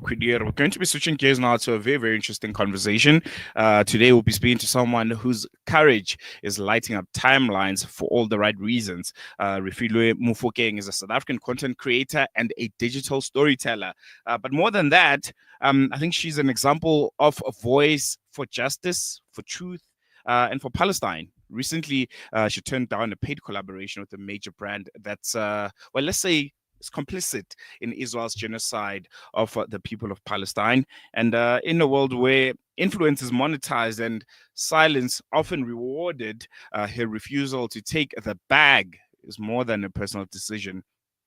Quidier. We're going to be switching gears now to a very, very interesting conversation. Today, we'll be speaking to someone whose courage is lighting up timelines for all the right reasons. Refiloe Mofokeng is a South African content creator and a digital storyteller. But more than that, I think she's an example of a voice for justice, for truth, and for Palestine. Recently, she turned down a paid collaboration with a major brand that's, let's say, is complicit in Israel's genocide of the people of Palestine. And in a world where influence is monetized and silence often rewarded, her refusal to take the bag is more than a personal decision.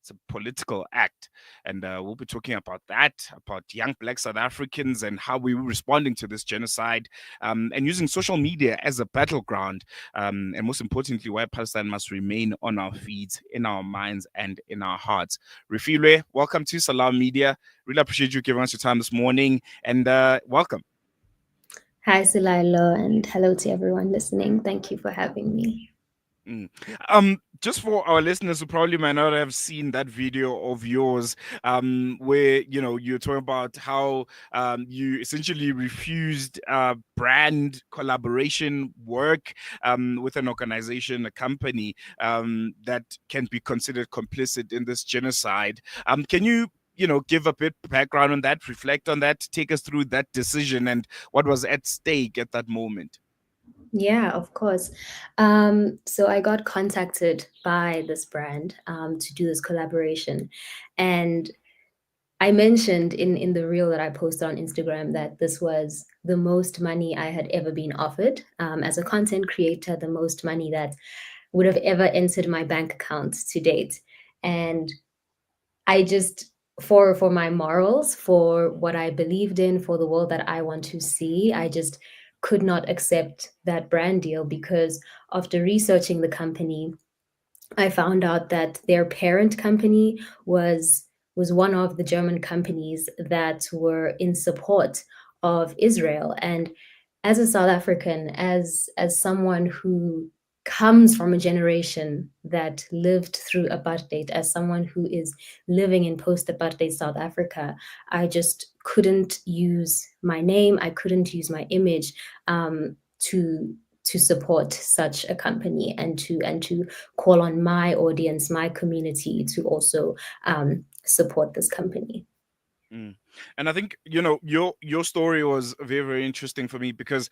It's a political act. And we'll be talking about that, about young Black South Africans and how we were responding to this genocide, and using social media as a battleground. And most importantly, why Palestine must remain on our feet, in our minds, and in our hearts. Refiloe, welcome to Salam Media. Really appreciate you giving us your time this morning, and welcome. Hi, Silailo, and hello to everyone listening. Thank you for having me. Just for our listeners who probably might not have seen that video of yours, where you're talking about how you essentially refused brand collaboration work with an organization, a company that can be considered complicit in this genocide. Can you give a bit background on that, reflect on that, take us through that decision and what was at stake at that moment? Yeah, of course. So I got contacted by this brand to do this collaboration. And I mentioned in the reel that I posted on Instagram that this was the most money I had ever been offered as a content creator, the most money that would have ever entered my bank account to date. And I just for my morals, for what I believed in, for the world that I want to see, I just could not accept that brand deal because after researching the company, I found out that their parent company was one of the German companies that were in support of Israel. And as a South African, as someone who comes from a generation that lived through apartheid, as someone who is living in post-apartheid South Africa, I just couldn't use my name, I couldn't use my image to support such a company and to call on my audience, my community to also support this company. And I think your story was very, very interesting for me because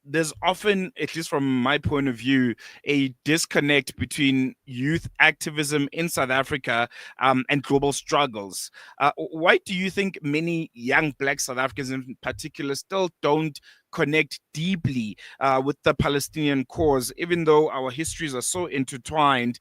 there's often, at least from my point of view, a disconnect between youth activism in South Africa and global struggles. Why do you think many young Black South Africans in particular still don't connect deeply with the Palestinian cause, even though our histories are so intertwined,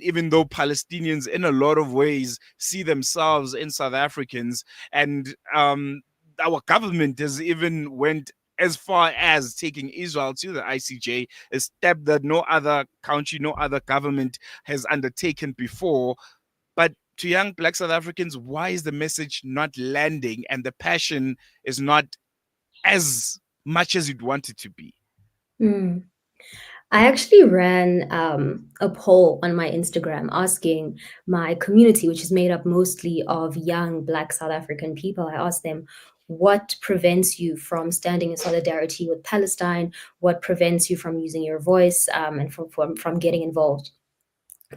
even though Palestinians in a lot of ways see themselves in South Africans, and our government has even went as far as taking Israel to the ICJ, a step that no other country, no other government has undertaken before. But to young Black South Africans, why is the message not landing and the passion is not as much as you'd want it to be? Mm. I actually ran a poll on my Instagram asking my community, which is made up mostly of young Black South African people. I asked them, what prevents you from standing in solidarity with Palestine? What prevents you from using your voice and from getting involved?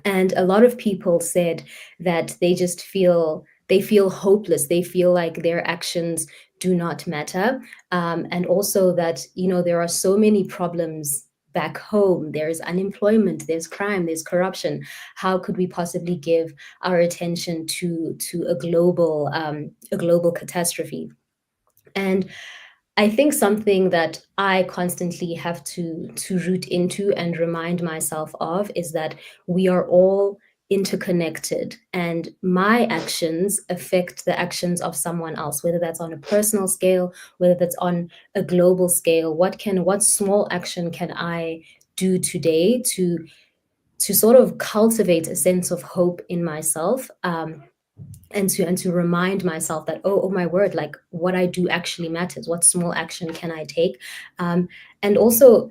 And a lot of people said that they feel hopeless. They feel like their actions do not matter. And also that, there are so many problems back home. There's unemployment, there's crime, there's corruption. How could we possibly give our attention to a global catastrophe? And I think something that I constantly have to root into and remind myself of is that we are all interconnected, and my actions affect the actions of someone else, whether that's on a personal scale, whether that's on a global scale. What small action can I do today to sort of cultivate a sense of hope in myself, and to remind myself that, oh my word, like what I do actually matters. What small action can I take? And also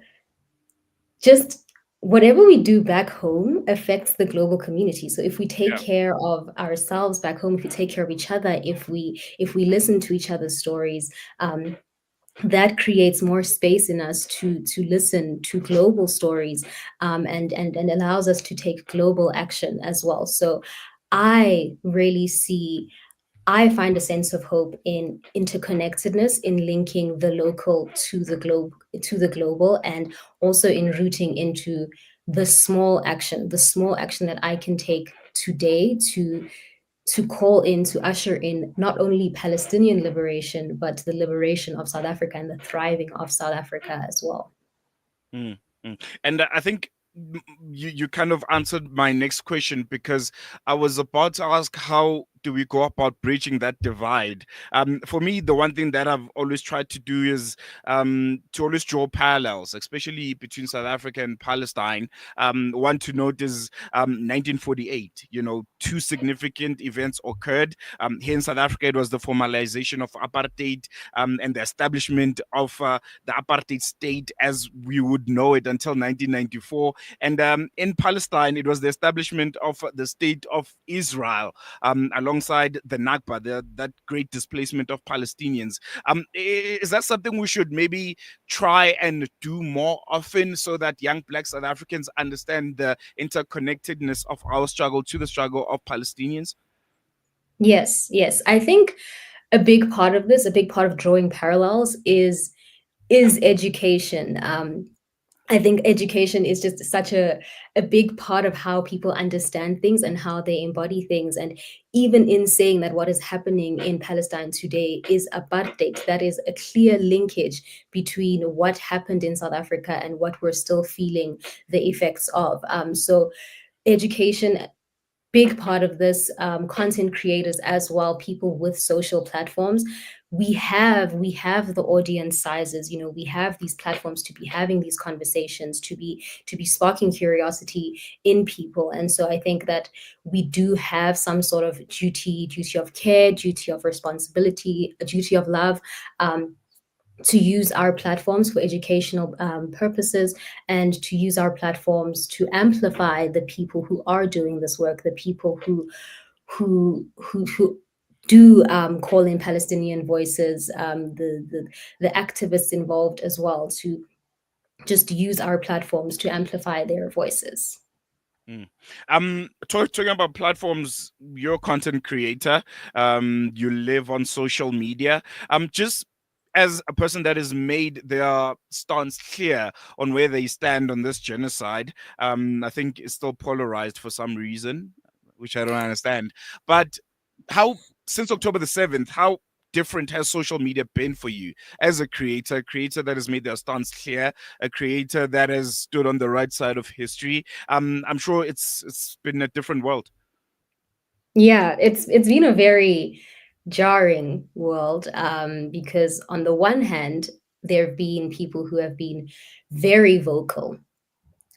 just whatever we do back home affects the global community. So if we take Yeah. care of ourselves back home, if we take care of each other, if we listen to each other's stories, that creates more space in us to listen to global stories, and allows us to take global action as well. So I really see I find a sense of hope in interconnectedness, in linking the local to the global, and also in rooting into the small action that I can take today to call in, to usher in not only Palestinian liberation, but the liberation of South Africa and the thriving of South Africa as well. Mm, mm. And I think you kind of answered my next question, because I was about to ask, how do we go about bridging that divide? For me, the one thing that I've always tried to do is to always draw parallels, especially between South Africa and Palestine. One to note is 1948. You know, two significant events occurred. Here in South Africa, it was the formalization of apartheid, and the establishment of the apartheid state as we would know it until 1994. And in Palestine, it was the establishment of the state of Israel, alongside the Nakba, that great displacement of Palestinians. Is that something we should maybe try and do more often, so that young Black South Africans understand the interconnectedness of our struggle to the struggle of Palestinians? Yes, yes. I think a big part of this, a big part of drawing parallels is education. I think education is just such a big part of how people understand things and how they embody things. And even in saying that what is happening in Palestine today is apartheid, that is a clear linkage between what happened in South Africa and what we're still feeling the effects of. So education, big part of this, content creators as well, people with social platforms. We have the audience sizes, we have these platforms to be having these conversations, to be sparking curiosity in people. And so I think that we do have some sort of duty of care, duty of responsibility, a duty of love, to use our platforms for educational purposes, and to use our platforms to amplify the people who are doing this work, the people who do call in Palestinian voices, the activists involved as well, to just use our platforms to amplify their voices. Mm. Talking about platforms, you're a content creator. You live on social media. Just as a person that has made their stance clear on where they stand on this genocide, I think it's still polarized for some reason, which I don't understand. But how, since October the 7th, how different has social media been for you as a creator that has made their stance clear, a creator that has stood on the right side of history? I'm sure it's been a different world. Yeah, it's been a very jarring world, because on the one hand, there have been people who have been very vocal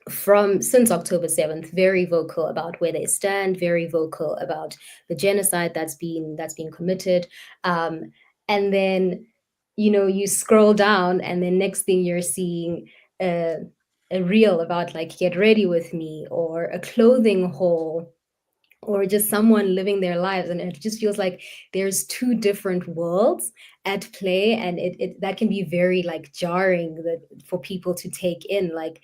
from since October 7th, very vocal about where they stand, very vocal about the genocide that's been committed. And then, you scroll down, and then next thing you're seeing a, a reel about like get ready with me, or a clothing haul, or just someone living their lives, and it just feels like there's two different worlds at play, and it that can be very like jarring, that for people to take in. Like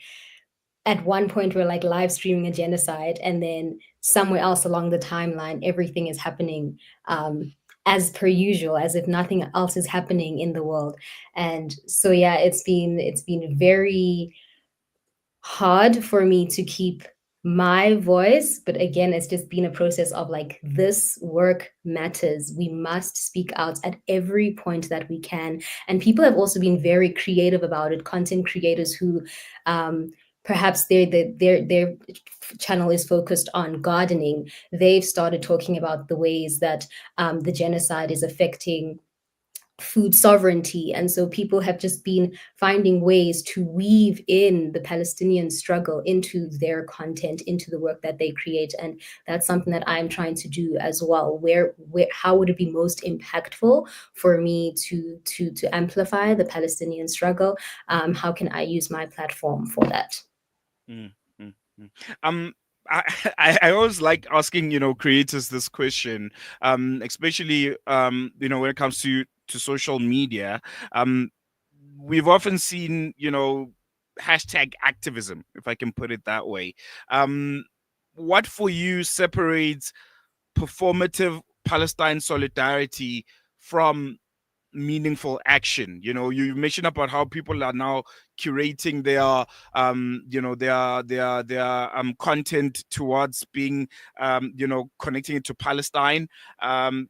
at one point we're like live streaming a genocide, and then somewhere else along the timeline everything is happening, as per usual, as if nothing else is happening in the world. And so yeah, it's been very hard for me to keep my voice. But again, it's just been a process of like, this work matters, we must speak out at every point that we can. And people have also been very creative about it, content creators who, perhaps their channel is focused on gardening. They've started talking about the ways that, the genocide is affecting food sovereignty. And so people have just been finding ways to weave in the Palestinian struggle into their content, into the work that they create. And that's something that I'm trying to do as well. Where how would it be most impactful for me to amplify the Palestinian struggle? How can I use my platform for that? Mm. Mm. Um, I, I always like asking, creators this question, especially, when it comes to social media. Um, we've often seen, hashtag activism, if I can put it that way. Um, what for you separates performative Palestine solidarity from meaningful action? You mentioned about how people are now curating their content towards being, connecting it to Palestine. um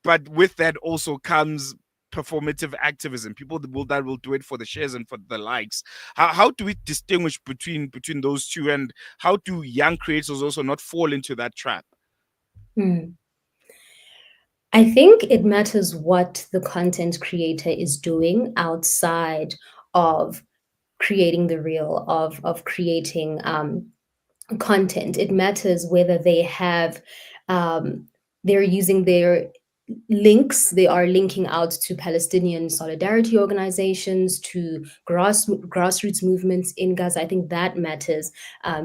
but with that also comes performative activism. People that will do it for the shares and for the likes. How do we distinguish between those two, and how do young creators also not fall into that trap? Hmm. I think it matters what the content creator is doing outside of creating the reel, of creating content. It matters whether they have they're using their links, they are linking out to Palestinian solidarity organizations, to grassroots movements in Gaza. I think that matters,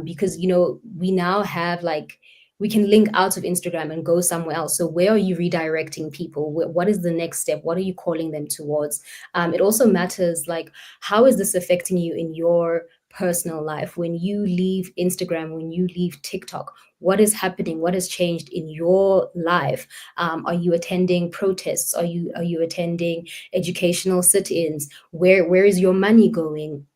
because we now have, like, we can link out of Instagram and go somewhere else. So where are you redirecting people? What is the next step? What are you calling them towards? It also matters, like, how is this affecting you in your personal life? When you leave Instagram, when you leave TikTok, what is happening? What has changed in your life? Are you attending protests? Are you attending educational sit-ins? Where is your money going?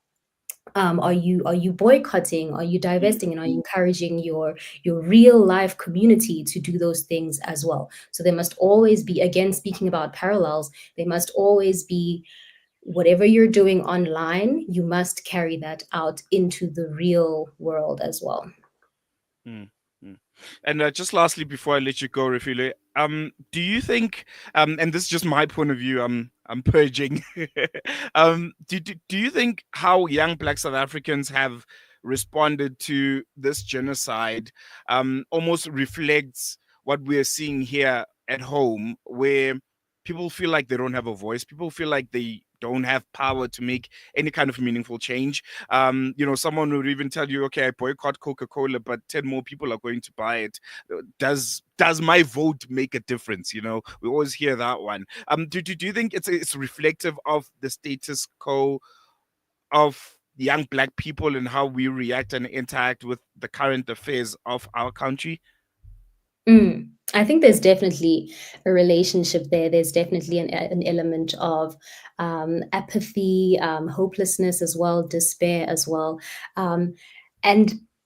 Are you boycotting? Are you Mm, divesting? And are you encouraging your real life community to do those things as well? So there must always be, again, speaking about parallels, there must always be, whatever you're doing online, you must carry that out into the real world as well. mm, mm. And just lastly, before I let you go, Refile, do you think, and this is just my point of view, I'm purging, do you think how young Black South Africans have responded to this genocide almost reflects what we're seeing here at home, where people feel like they don't have a voice, people feel like they don't have power to make any kind of meaningful change? Someone would even tell you, okay, I boycott Coca-Cola, but 10 more people are going to buy it. Does my vote make a difference? We always hear that one. Do you think it's reflective of the status quo of young Black people and how we react and interact with the current affairs of our country? I think there's definitely a relationship there. There's definitely an element of apathy, hopelessness as well, despair as well. And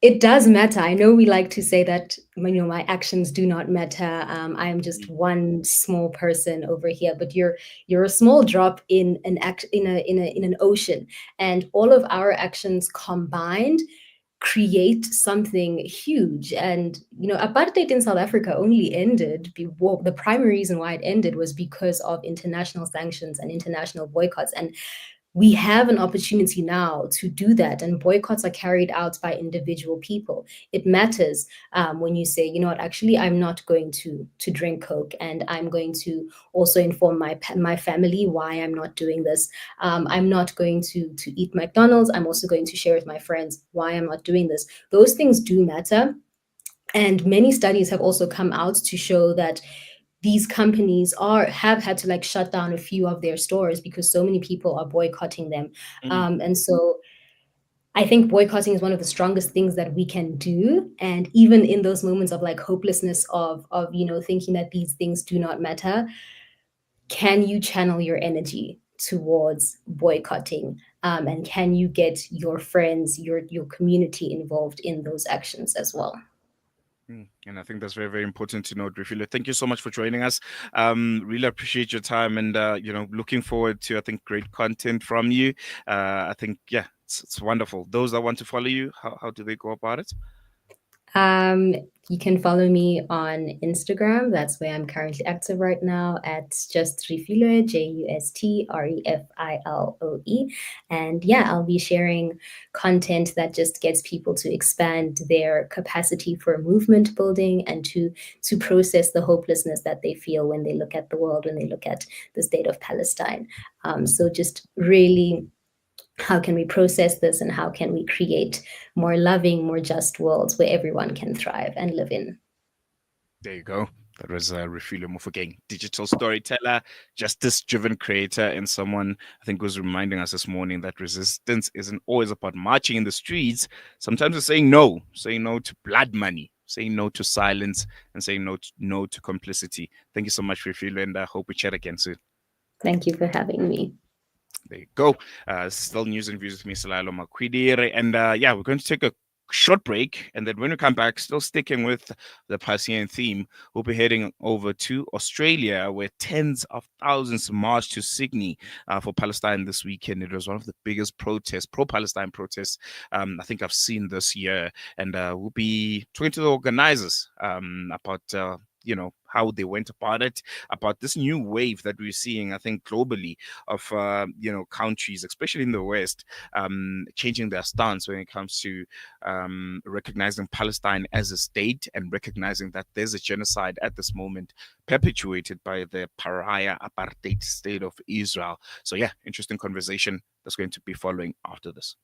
it does matter. I know we like to say that, my actions do not matter. I am just one small person over here, but you're a small drop in an act in an ocean, and all of our actions combined create something huge. And apartheid in South Africa only ended, well, the primary reason why it ended was because of international sanctions and international boycotts. And we have an opportunity now to do that, and boycotts are carried out by individual people. It matters, when you say, what, actually, I'm not going to drink Coke, and I'm going to also inform my family why I'm not doing this. I'm not going to eat McDonald's. I'm also going to share with my friends why I'm not doing this. Those things do matter. And many studies have also come out to show that these companies have had to, like, shut down a few of their stores because so many people are boycotting them. Mm, And so I think boycotting is one of the strongest things that we can do. And even in those moments of, like, hopelessness, of thinking that these things do not matter, can you channel your energy towards boycotting? And can you get your friends, your community involved in those actions as well? And I think that's very, very important to note, Refilo. Thank you so much for joining us. Really appreciate your time, and looking forward to, I think, great content from you. I think, yeah, it's wonderful. Those that want to follow you, how do they go about it? Um, you can follow me on Instagram. That's where I'm currently active right now, at just Refiloe, JUSTREFILOE. And yeah, I'll be sharing content that just gets people to expand their capacity for movement building, and to process the hopelessness that they feel when they look at the world, when they look at the state of Palestine. So just really how can we process this, and how can we create more loving, more just worlds where everyone can thrive and live in. There you go. That was Refiloe Mofokeng, digital storyteller, justice-driven creator, and someone I think was reminding us this morning that resistance isn't always about marching in the streets. Sometimes it's saying no to blood money, saying no to silence, and saying no to complicity. Thank you so much, Refiloe, and I hope we chat again soon. Thank you for having me. There you go. Still news and views with me, Salalo Makwidire. And yeah, we're going to take a short break. And then when we come back, still sticking with the Palestinian theme, we'll be heading over to Australia, where tens of thousands marched to Sydney for Palestine this weekend. It was one of the biggest protests, pro-Palestine protests, I think I've seen this year. And we'll be talking to the organizers about how they went about it, about this new wave that we're seeing, I think, globally of countries, especially in the West, changing their stance when it comes to recognizing Palestine as a state and recognizing that there's a genocide at this moment perpetuated by the pariah apartheid state of Israel. So yeah, interesting conversation that's going to be following after this.